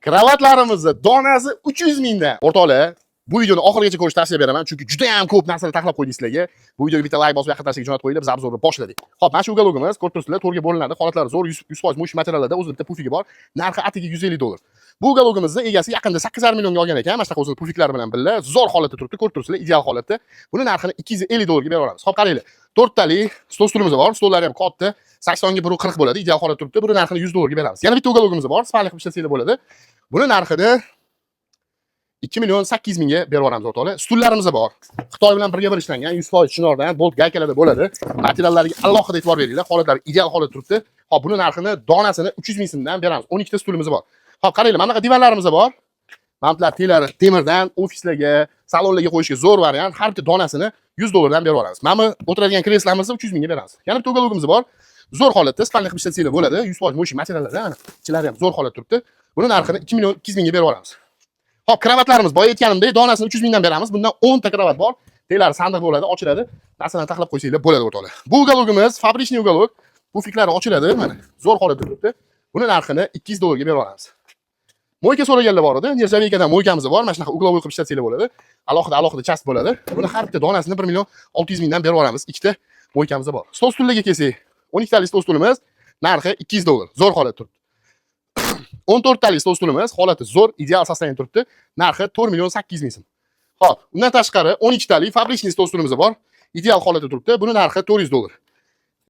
Kravatlarimizni donasi 300 mingdan. O'rtoqlar, bu videoni oxirigacha ko'rishni tavsiya beraman, chunki juda ham ko'p narsani taxlab qo'ydik sizlarga. Bu videoga bitta like bosib, yaqin jo'natib qo'yinglar, biz obzorni boshladik. Xo'p, mana shu uголogimiz, ko'rib turibsizlar, to'rga bo'linadi. Holatlari zo'r, 100% mush materiallarda o'zida bitta pufigi bor. Narxi atiga $150. Bu uголogimizni egasi yaqinda 8,5 millionga olgan ekan. Mana shunaqa o'zini pufiklari bilan birga zo'r holatda turibdi, ko'rib turibsizlar, ideal holatda. Buni narxini $250 ga beraveramiz. Xo'p, qaranglar. 4 tali stol stulimiz bor. Stollari ham katta. 80 ga 140 bo'ladi, ideal holatda turibdi. Buni narxini $100 ga beramiz. Yana bitta uголogimiz bor, spalni qilib ishlatsanglar bo'ladi. Buni narxini 2,8 mingga beraveramiz o'rtoqlar. Stullarimiz bor. Xitoy bilan birga bir ishlangan, 100% chinordan, bolt gaykalarda bo'ladi. Materiallariga alohida e'tibor beringlar. Holatlari ideal holatda turibdi. Hop, buni narxini donasini 300 ming so'mdan beramiz. 12 ta stulimiz bor. Hop, qaranglar, mana bunaqa divanlarimiz bor. Mana bular temirdan, ofislarga, salonlarga qo'yishga zo'r variant. Har bitta donasini $100 dan beraveramiz. Mana bu o'tiradigan kreslamizni 300 mingga beramiz. Yana bitta uголogimiz bor. Zo'r holatda, spalni qilib ishlatsanglar bo'ladi. 100% mush materiallardan, ichlari ham zo'r holatda turibdi. Buni narxini 2,2 mingga beraveramiz. Hop, kravatlarimiz boya aytganimdek, donasini 300 mingdan beramiz. Bundan 10 ta kravat bor. Teglari sandiq bo'ladi, ochiladi. Narsalarni taxlab qo'ysanglar bo'ladi o'rtoqlar. Bu uголogimiz fabrichniy uголог. Bu fiklari ochiladi, mana. Zo'r holatda turibdi. Buni narxini $200 ga beraveramiz. Mo'yka so'raganlar bor edi. Nержавейкаdan mo'ykamiz bor. Mana shunaqa uголовой qilib ishlatsanglar bo'ladi. Alohida chast bo'ladi. Buni har bitta donasini 1,6 mingdan beraveramiz. Ikkita mo'ykamiz bor. Stol stullarga kelsak, 12 tali stol stulimiz narxi $200. Zo'r holatda turibdi. 14 tali stol stulimiz holati zo'r, ideal sostoyaniyda turibdi. Narxi 4,8 ming so'm. Xo'p, undan tashqari 12 tali fabrichniy stol stulimiz bor. Ideal holatda turibdi. Buni narxi $400.